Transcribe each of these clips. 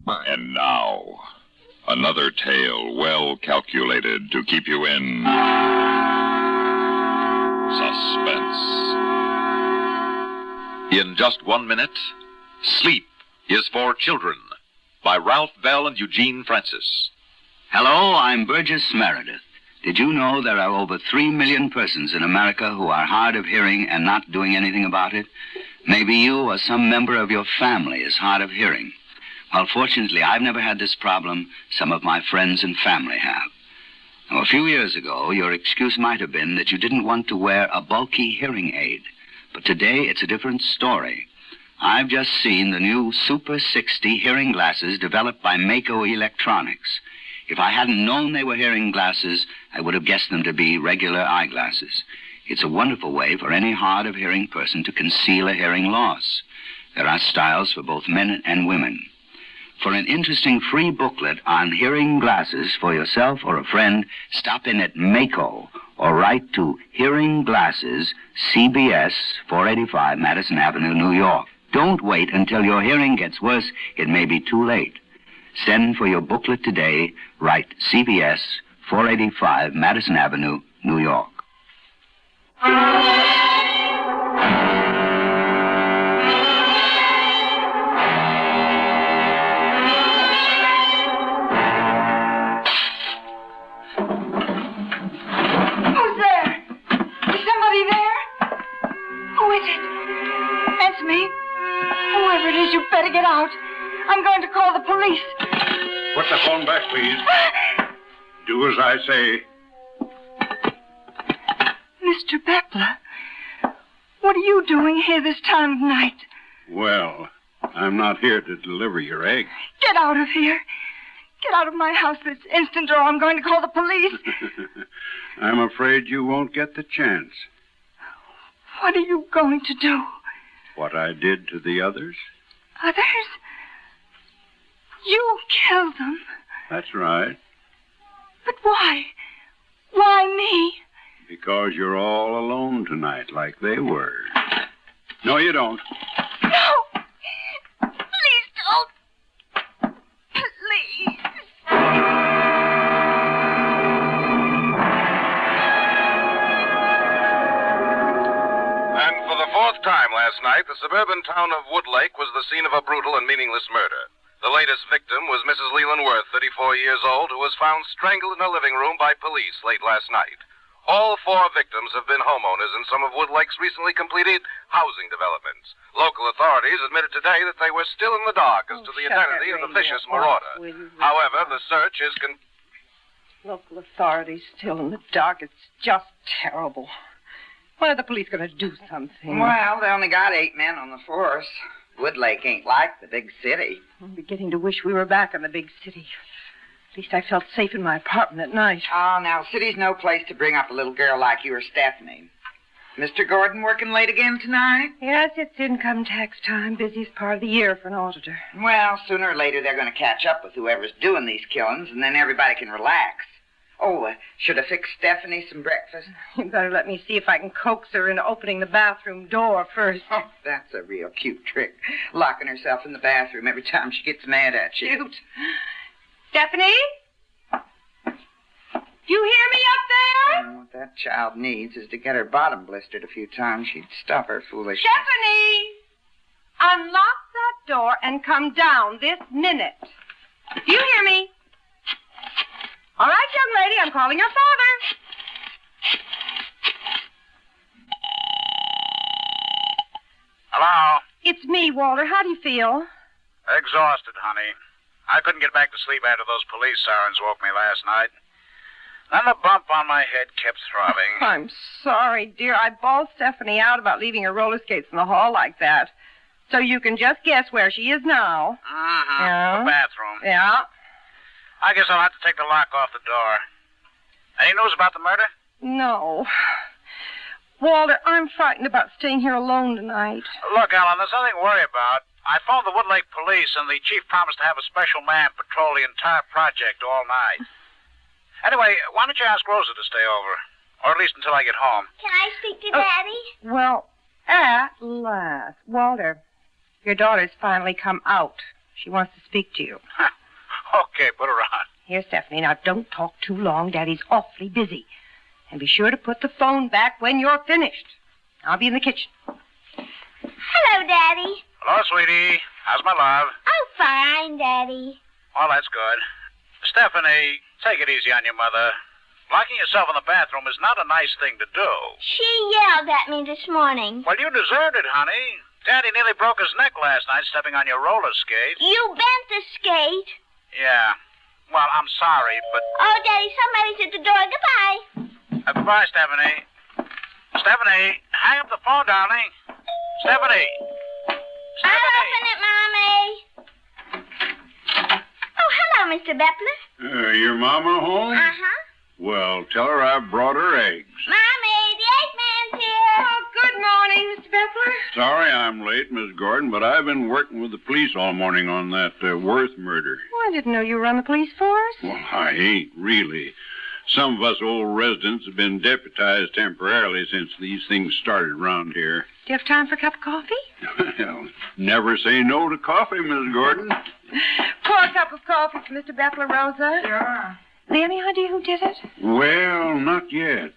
And now, another tale well calculated to keep you in suspense. In just 1 minute, Sleep is for Children by Ralph Bell and Eugene Francis. Hello, I'm Burgess Meredith. Did you know there are over 3 million persons in America who are hard of hearing and not doing anything about it? Maybe you or some member of your family is hard of hearing. Well, fortunately, I've never had this problem. Some of my friends and family have. Now, a few years ago, your excuse might have been that you didn't want to wear a bulky hearing aid. But today, it's a different story. I've just seen the new Super 60 hearing glasses developed by Mako Electronics. If I hadn't known they were hearing glasses, I would have guessed them to be regular eyeglasses. It's a wonderful way for any hard of hearing person to conceal a hearing loss. There are styles for both men and women. For an interesting free booklet on hearing glasses for yourself or a friend, stop in at Mako or write to Hearing Glasses, CBS, 485 Madison Avenue, New York. Don't wait until your hearing gets worse. It may be too late. Send for your booklet today. Write CBS, 485 Madison Avenue, New York. Who's there? Is somebody there? Who is it? Answer me. Whoever it is, you better get out. I'm going to call the police. Put the phone back, please. Do as I say. Mr. Beppler, what are you doing here this time of night? Well, I'm not here to deliver your egg. Get out of here. Get out of my house this instant, or I'm going to call the police. I'm afraid you won't get the chance. What are you going to do? What I did to the others? Others? You killed them. That's right. But why? Why me? Because you're all alone tonight, like they were. No, you don't. No! Please don't! Please! And for the fourth time last night, the suburban town of Woodlake was the scene of a brutal and meaningless murder. The latest victim was Mrs. Leland Worth, 34 years old, who was found strangled in her living room by police late last night. All 4 victims have been homeowners in some of Woodlake's recently completed housing developments. Local authorities admitted today that they were still in the dark as to the identity of the vicious marauder. However, the search is Local authorities still in the dark. It's just terrible. When are the police going to do something? Well, they only got 8 men on the force. Woodlake ain't like the big city. I'm beginning to wish we were back in the big city. At least I felt safe in my apartment at night. Oh, now, city's no place to bring up a little girl like you or Stephanie. Mr. Gordon working late again tonight? Yes, it's income tax time. Busiest part of the year for an auditor. Well, sooner or later they're going to catch up with whoever's doing these killings, and then everybody can relax. Oh, should have fixed Stephanie some breakfast. You better let me see if I can coax her into opening the bathroom door first. Oh, that's a real cute trick. Locking herself in the bathroom every time she gets mad at you. Cute. Stephanie? You hear me up there? What that child needs is to get her bottom blistered a few times. She'd stop her foolishness. Stephanie! Unlock that door and come down this minute. Do you hear me? All right, young lady, I'm calling your father. Hello? It's me, Walter. How do you feel? Exhausted, honey. I couldn't get back to sleep after those police sirens woke me last night. Then the bump on my head kept throbbing. I'm sorry, dear. I bawled Stephanie out about leaving her roller skates in the hall like that. So you can just guess where she is now. Mm-hmm. Yeah? The bathroom. Yeah. I guess I'll have to take the lock off the door. Any news about the murder? No. Walter, I'm frightened about staying here alone tonight. Look, Ellen, there's nothing to worry about. I phoned the Woodlake police, and the chief promised to have a special man patrol the entire project all night. Anyway, why don't you ask Rosa to stay over? Or at least until I get home. Can I speak to Daddy? Well, at last. Walter, your daughter's finally come out. She wants to speak to you. Okay, put her on. Here, Stephanie, now don't talk too long. Daddy's awfully busy. And be sure to put the phone back when you're finished. I'll be in the kitchen. Hello, Daddy. Hello, sweetie. How's my love? Oh, fine, Daddy. Well, that's good. Stephanie, take it easy on your mother. Locking yourself in the bathroom is not a nice thing to do. She yelled at me this morning. Well, you deserved it, honey. Daddy nearly broke his neck last night stepping on your roller skate. You bent the skate. Yeah. Well, I'm sorry, but... Oh, Daddy, somebody's at the door. Goodbye. Goodbye, Stephanie. Stephanie, hang up the phone, darling. Stephanie. I'll open it, Mommy. Oh, hello, Mr. Beppler. Your mama home? Uh-huh. Well, tell her I brought her eggs. Mommy, the Eggman's here. Oh, good morning, Mr. Beppler. Sorry I'm late, Miss Gordon, but I've been working with the police all morning on that Worth murder. Oh, I didn't know you were on the police force. Well, I ain't, really. Some of us old residents have been deputized temporarily since these things started around here. Do you have time for a cup of coffee? Well, never say no to coffee, Miss Gordon. Pour a cup of coffee for Mr. Beppler, Rosa. Sure. Any idea who did it? Well, not yet.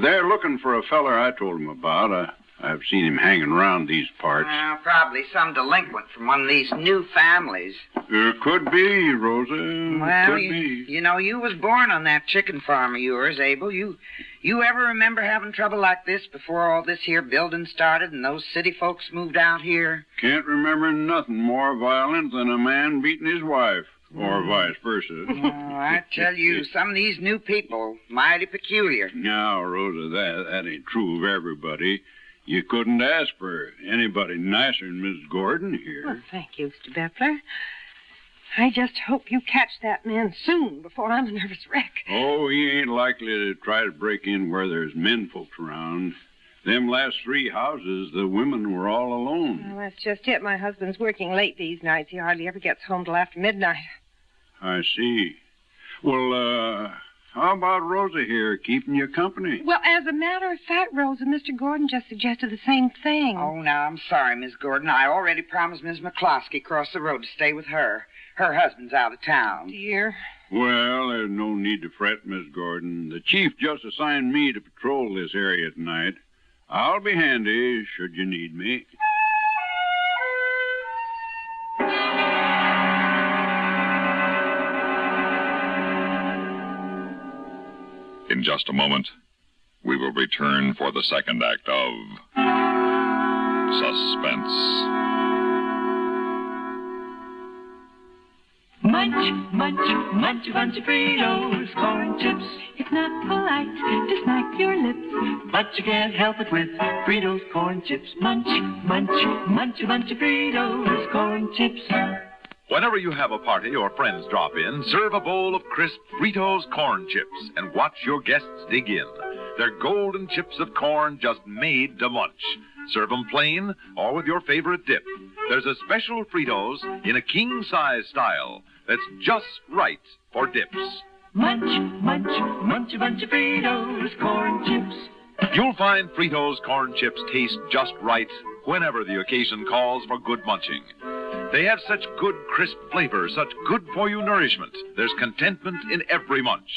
They're looking for a feller I told them about. I've seen him hanging around these parts. Probably some delinquent from one of these new families. Could be, Rosa. Well, could be. you know, you was born on that chicken farm of yours, Abel. You ever remember having trouble like this before all this here building started and those city folks moved out here? Can't remember nothing more violent than a man beating his wife, or vice versa. Oh, I tell you, some of these new people, mighty peculiar. Now, Rosa, that ain't true of everybody. You couldn't ask for anybody nicer than Miss Gordon here. Well, thank you, Mr. Beppler. I just hope you catch that man soon before I'm a nervous wreck. Oh, he ain't likely to try to break in where there's men folks around. Them last 3 houses, the women were all alone. Well, that's just it. My husband's working late these nights. He hardly ever gets home till after midnight. I see. Well, how about Rosa here keeping you company? Well, as a matter of fact, Rosa, Mr. Gordon just suggested the same thing. Oh, now, I'm sorry, Miss Gordon. I already promised Miss McCloskey across the road to stay with her. Her husband's out of town. Dear. Well, there's no need to fret, Miss Gordon. The chief just assigned me to patrol this area tonight. I'll be handy should you need me. In just a moment, we will return for the second act of Suspense. Munch, munch, munch a bunch of Fritos, corn chips. It's not polite to smack your lips, but you can't help it with Fritos corn chips. Munch, munch, munch a bunch of Fritos, corn chips. Whenever you have a party or friends drop in, serve a bowl of crisp Fritos corn chips and watch your guests dig in. They're golden chips of corn just made to munch. Serve them plain or with your favorite dip. There's a special Fritos in a king-size style that's just right for dips. Munch, munch, munch a bunch of Fritos corn chips. You'll find Fritos corn chips taste just right whenever the occasion calls for good munching. They have such good, crisp flavor, such good-for-you nourishment. There's contentment in every munch.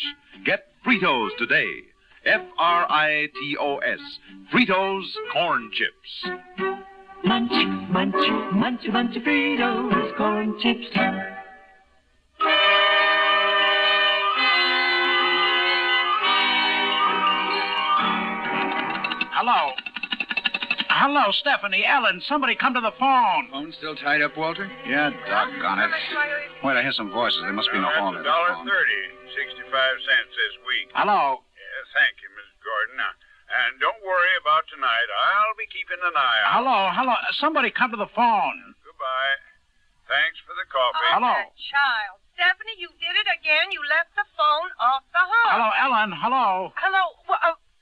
Get Fritos today. Fritos. Fritos corn chips. Munch, munch, munch a bunch of Fritos corn chips. Hello. Hello, Stephanie, Ellen. Somebody come to the phone. Phone still tied up, Walter? Yeah, doggone it. Wait, I hear some voices. There must be no phone. $1.30, 65 cents this week. Hello. Yeah, thank you, Miss Gordon. And don't worry about tonight. I'll be keeping an eye out. Hello. Somebody come to the phone. Goodbye. Thanks for the coffee. Hello. That child. Stephanie, you did it again. You left the phone off the hook. Hello, Ellen. Hello. Hello.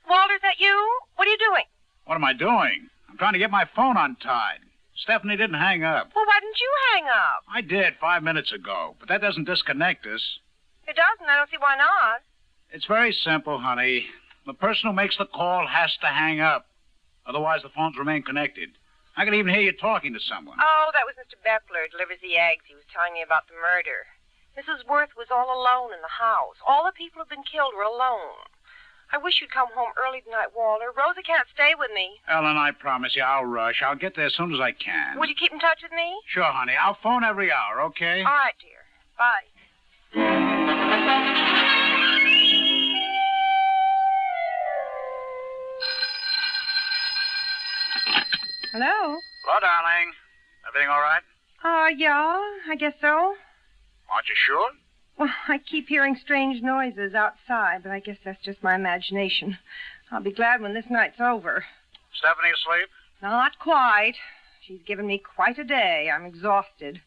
Walter, is that you? What are you doing? What am I doing? I'm trying to get my phone untied. Stephanie didn't hang up. Well, why didn't you hang up? I did 5 minutes ago, but that doesn't disconnect us. It doesn't. I don't see why not. It's very simple, honey. The person who makes the call has to hang up. Otherwise, the phones remain connected. I could even hear you talking to someone. Oh, that was Mr. Bepler, delivers the eggs. He was telling me about the murder. Mrs. Worth was all alone in the house. All the people who've been killed were alone. I wish you'd come home early tonight, Walter. Rosa can't stay with me. Ellen, I promise you, I'll rush. I'll get there as soon as I can. Would you keep in touch with me? Sure, honey. I'll phone every hour, okay? All right, dear. Bye. Hello? Hello, darling. Everything all right? Yeah, I guess so. Aren't you sure? Well, I keep hearing strange noises outside, but I guess that's just my imagination. I'll be glad when this night's over. Stephanie asleep? Not quite. She's given me quite a day. I'm exhausted.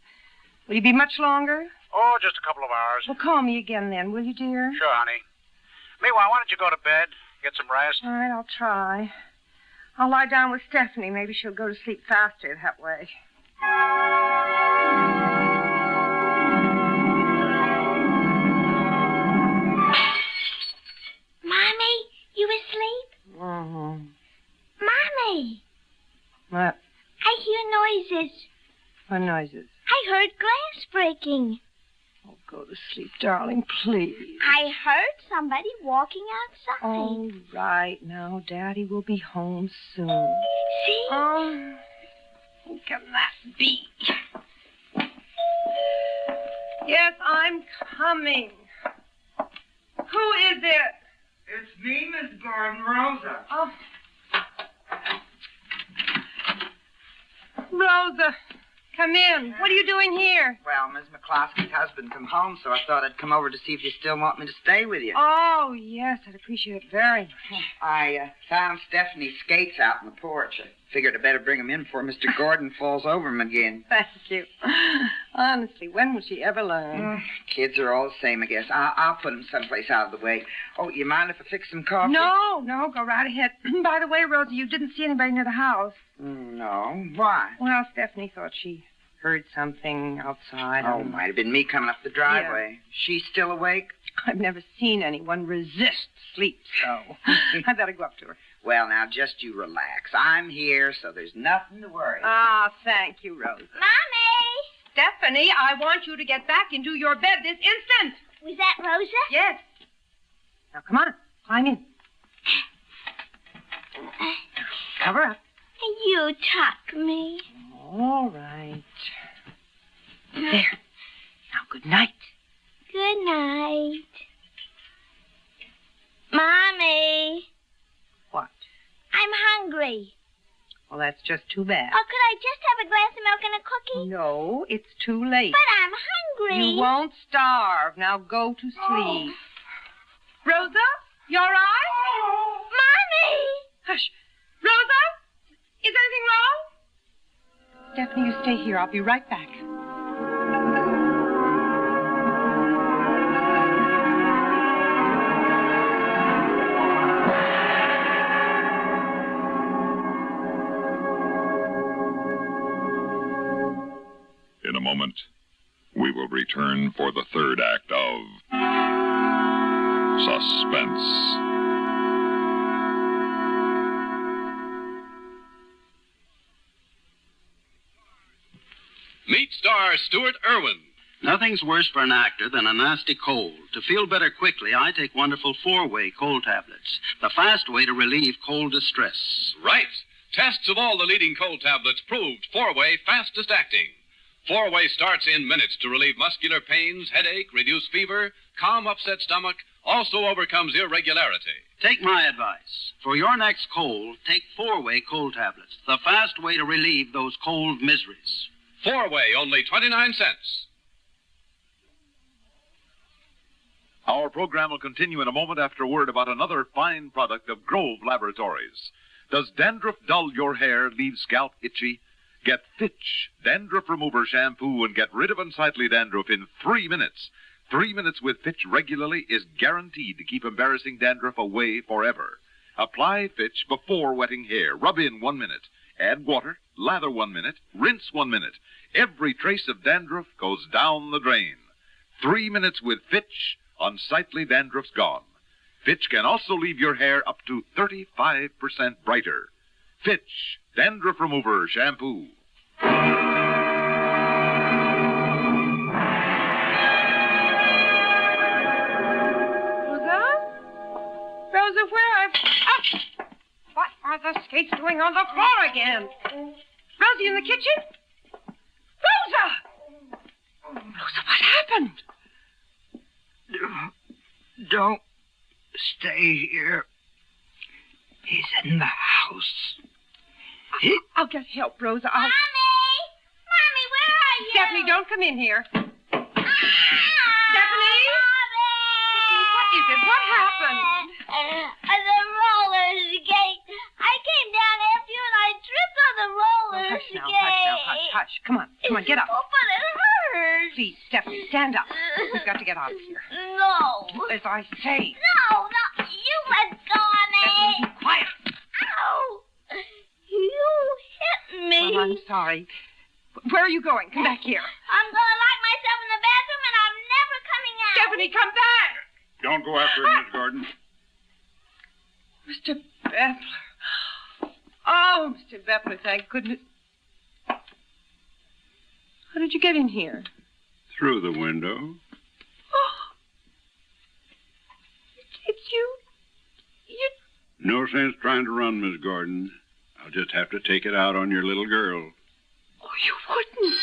Will you be much longer? Oh, just a couple of hours. Well, call me again then, will you, dear? Sure, honey. Meanwhile, why don't you go to bed, get some rest? All right, I'll try. I'll lie down with Stephanie. Maybe she'll go to sleep faster that way. Mommy, you asleep? Mm-hmm. Mommy, What? I hear noises. What noises? I heard glass breaking. Oh, go to sleep, darling, please. I heard somebody walking outside. All right, now, Daddy will be home soon. See? Oh, who can that be? Yes, I'm coming. Who is it? It's me, Miss Gordon, Rosa. Oh. Rosa, come in. What are you doing here? Well, Miss McCloskey's husband come home, so I thought I'd come over to see if you still want me to stay with you. Oh, yes, I'd appreciate it very much. I found Stephanie's skates out on the porch. I figured I'd better bring them in before Mr. Gordon falls over them again. Thank you. Honestly, when will she ever learn? Kids are all the same, I guess. I'll put them someplace out of the way. Oh, you mind if I fix some coffee? No, go right ahead. By the way, Rosa, you didn't see anybody near the house. No. Why? Well, Stephanie thought she heard something outside. Oh, might have been me coming up the driveway. Yeah. She's still awake? I've never seen anyone resist sleep, so I better go up to her. Well, now, just you relax. I'm here, so there's nothing to worry about. Ah, thank you, Rosa. Mommy! Stephanie, I want you to get back into your bed this instant. Was that Rosa? Yes. Now, come on. Climb in. Cover up. You tuck me. All right. There. Now, good night. Good night. Mommy. What? I'm hungry. Well, that's just too bad. Oh, could I just have a glass of milk and a cookie? No, it's too late. But I'm hungry. You won't starve. Now go to sleep. Rosa, you all right? Mommy! Hush. Rosa? Is anything wrong? Stephanie, you stay here. I'll be right back. In a moment, we will return for the third act of Suspense. Meet star Stuart Irwin. Nothing's worse for an actor than a nasty cold. To feel better quickly, I take wonderful 4-way cold tablets, the fast way to relieve cold distress. Right. Tests of all the leading cold tablets proved 4-way fastest acting. 4-way starts in minutes to relieve muscular pains, headache, reduce fever, calm upset stomach, also overcomes irregularity. Take my advice. For your next cold, take 4-way cold tablets, the fast way to relieve those cold miseries. 4-way, only 29 cents. Our program will continue in a moment after a word about another fine product of Grove Laboratories. Does dandruff dull your hair, leave scalp itchy? Get Fitch Dandruff Remover Shampoo and get rid of unsightly dandruff in 3 minutes. 3 minutes with Fitch regularly is guaranteed to keep embarrassing dandruff away forever. Apply Fitch before wetting hair. Rub in 1 minute. Add water, lather 1 minute, rinse 1 minute. Every trace of dandruff goes down the drain. 3 minutes with Fitch, unsightly dandruff's gone. Fitch can also leave your hair up to 35% brighter. Fitch Dandruff Remover Shampoo. Rosa, where are... Oh! What are the skates doing on the floor again? Rosie in the kitchen? Rosa! Rosa, what happened? Don't stay here. He's in the house. I'll get help, Rosa. Mommy! Mommy, where are you? Stephanie, don't come in here. Stephanie? What is it? What happened? The roller skate. I came down after you and I tripped on the roller skate. Hush. Come on, get up. Oh, but it hurts. Please, Stephanie, stand up. We've got to get out of here. No. As I say. No. You let go of me. Stephanie, be quiet. Ow. You hit me. Well, I'm sorry. Where are you going? Come back here. I'm going to lock myself in the bathroom and I'm never coming out. Stephanie, come back. Don't go after him, Miss Gordon. Mr. Bepler. Oh, Mr. Bepler, thank goodness. How did you get in here? Through the window. Oh. It's you. No sense trying to run, Miss Gordon. I'll just have to take it out on your little girl. Oh, you wouldn't.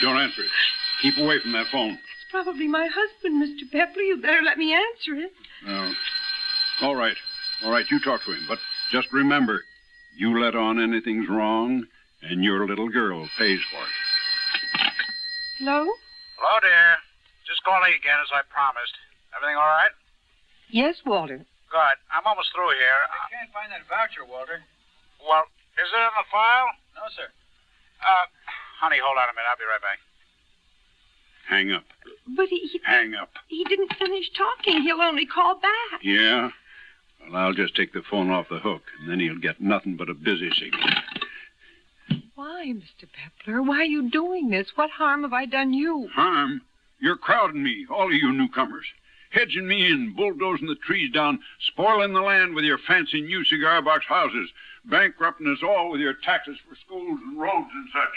Don't answer it. Keep away from that phone. It's probably my husband, Mr. Bepler. You better let me answer it. No. All right, you talk to him. But just remember, you let on anything's wrong, and your little girl pays for it. Hello? Hello, dear. Just calling again as I promised. Everything all right? Yes, Walter. Good. I'm almost through here. I can't find that voucher, Walter. Well, is it in the file? No, sir. Honey, hold on a minute. I'll be right back. Hang up. But he Hang up. He didn't finish talking. He'll only call back. Yeah? Well, I'll just take the phone off the hook, and then he'll get nothing but a busy signal. Why, Mr. Bepler? Why are you doing this? What harm have I done you? Harm? You're crowding me, all of you newcomers. Hedging me in, bulldozing the trees down, spoiling the land with your fancy new cigar box houses, bankrupting us all with your taxes for schools and roads and such.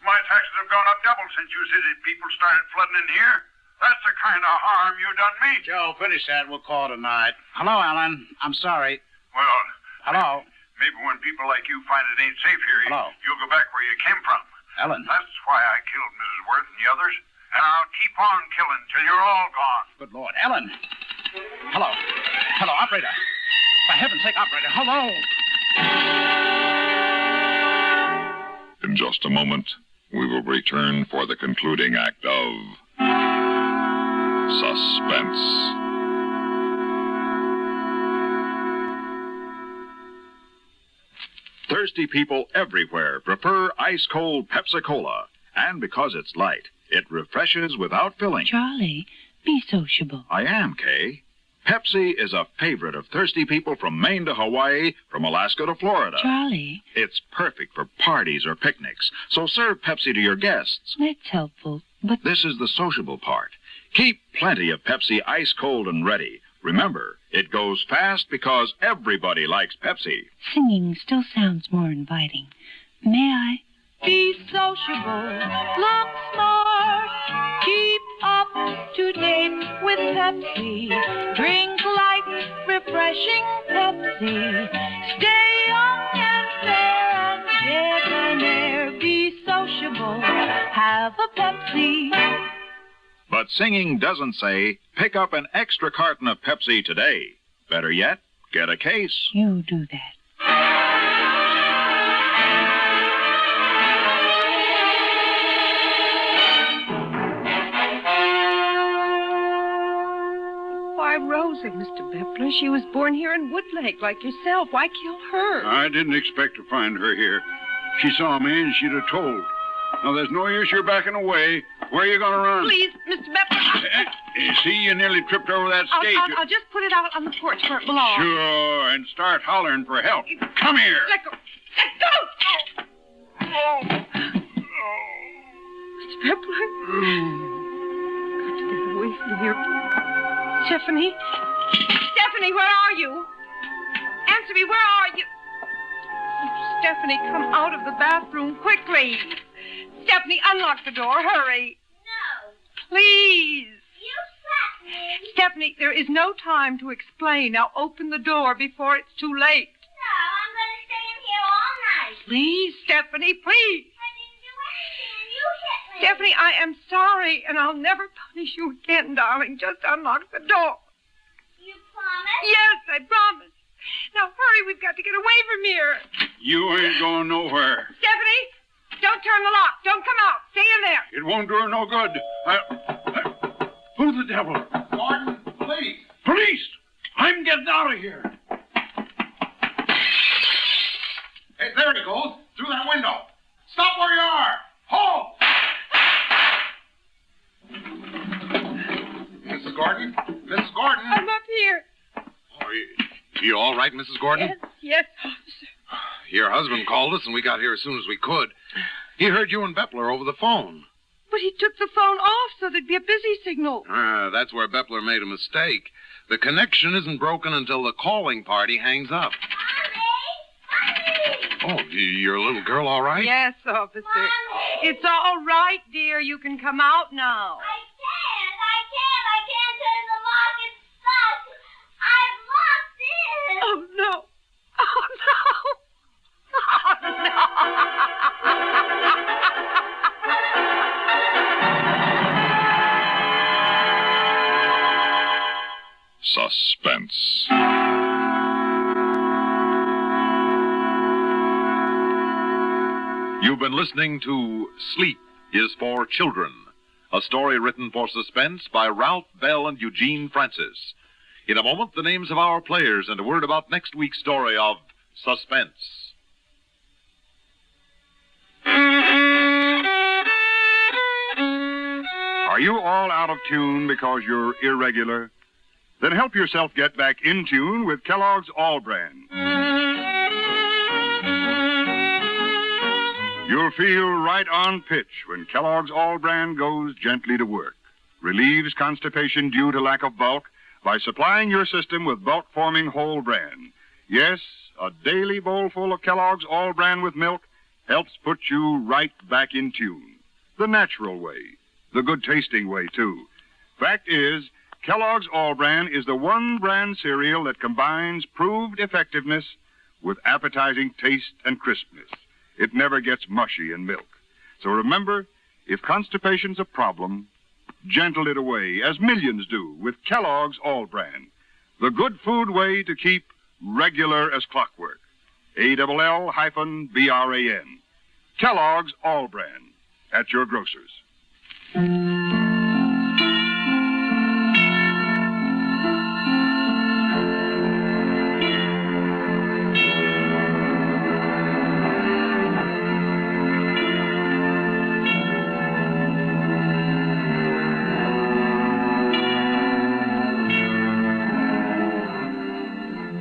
My taxes have gone up double since you city people started flooding in here. That's the kind of harm you done me. Joe, finish that. We'll call it a night. Hello, Alan. I'm sorry. Well, hello. Maybe when people like you find it ain't safe here, you'll go back where you came from. Ellen. That's why I killed Mrs. Worth and the others. And I'll keep on killing till you're all gone. Good Lord. Ellen. Hello. Hello, operator. For heaven's sake, operator. Hello. In just a moment, we will return for the concluding act of Suspense. Thirsty people everywhere prefer ice-cold Pepsi-Cola. And because it's light, it refreshes without filling. Charlie, be sociable. I am, Kay. Pepsi is a favorite of thirsty people from Maine to Hawaii, from Alaska to Florida. Charlie. It's perfect for parties or picnics, so serve Pepsi to your guests. That's helpful, but... This is the sociable part. Keep plenty of Pepsi ice-cold and ready. Remember, it goes fast because everybody likes Pepsi. Singing still sounds more inviting. May I? Be sociable, look smart, keep up to date with Pepsi. Drink light, refreshing Pepsi. Stay young and fair and debonair. Be sociable, have a Pepsi. But singing doesn't say, pick up an extra carton of Pepsi today. Better yet, get a case. You do that. Why, Rosa, Mr. Bepler, she was born here in Woodlake like yourself. Why kill her? I didn't expect to find her here. She saw me and she'd have told. Now, there's no use you're backing away. Where are you going to run? Please, Mr. Bepler. See, you nearly tripped over that skate. I'll just put it out on the porch where it belongs. Sure, and start hollering for help. Come here. Let go. Let go! Mr. Bepler? Got to get away from here. Stephanie? Stephanie, where are you? Answer me, where are you? I'm Stephanie, come out of the bathroom quickly. Stephanie, unlock the door. Hurry. No. Please. You slapped me. Stephanie, there is no time to explain. Now open the door before it's too late. No, I'm going to stay in here all night. Please, Stephanie, please. I didn't do anything and you hit me. Stephanie, I am sorry, and I'll never punish you again, darling. Just unlock the door. You promise? Yes, I promise. Now hurry, we've got to get away from here. You ain't going nowhere. Stephanie, don't turn the lock. Don't come out. Stay in there. It won't do her no good. Who the devil? Gordon, police. Police! I'm getting out of here. Hey, there he goes. Through that window. Stop where you are. Halt! Mrs. Gordon? Mrs. Gordon? I'm up here. You all right, Mrs. Gordon? Yes, officer. Your husband called us, and we got here as soon as we could. He heard you and Beppler over the phone. But he took the phone off so there'd be a busy signal. That's where Beppler made a mistake. The connection isn't broken until the calling party hangs up. Oh, your little girl all right? Yes, officer. Mommy. It's all right, dear. You can come out now. I can't turn the lock. It's stuck. I've locked it. Oh, no. Oh, no. Suspense. You've been listening to Sleep is for Children, a story written for Suspense by Ralph Bell and Eugene Francis. In a moment, the names of our players and a word about next week's story of Suspense. Are you all out of tune because you're irregular? Then help yourself get back in tune with Kellogg's All Brand. You'll feel right on pitch when Kellogg's All Brand goes gently to work. Relieves constipation due to lack of bulk by supplying your system with bulk-forming whole bran. Yes, a daily bowlful of Kellogg's All Brand with milk helps put you right back in tune. The natural way. The good-tasting way, too. Fact is, Kellogg's All Brand is the one brand cereal that combines proved effectiveness with appetizing taste and crispness. It never gets mushy in milk. So remember, if constipation's a problem, gentle it away, as millions do, with Kellogg's All Brand. The good food way to keep regular as clockwork. ALL-BRAN. Kellogg's All Brand. At your grocer's.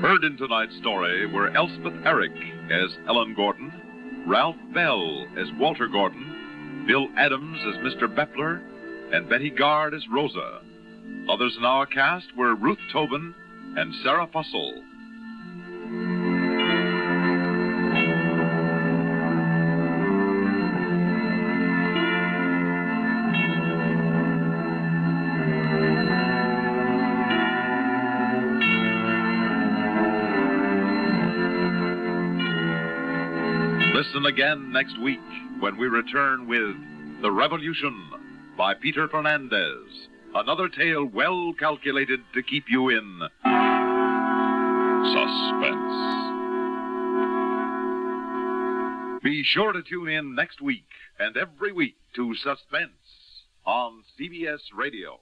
Heard in tonight's story were Elspeth Eric as Ellen Gordon, Ralph Bell as Walter Gordon, Bill Adams as Mr. Beppler, and Betty Gard as Rosa. Others in our cast were Ruth Tobin and Sarah Fussell. Listen again next week when we return with The Revolution by Peter Fernandez, another tale well calculated to keep you in suspense. Be sure to tune in next week and every week to Suspense on CBS Radio.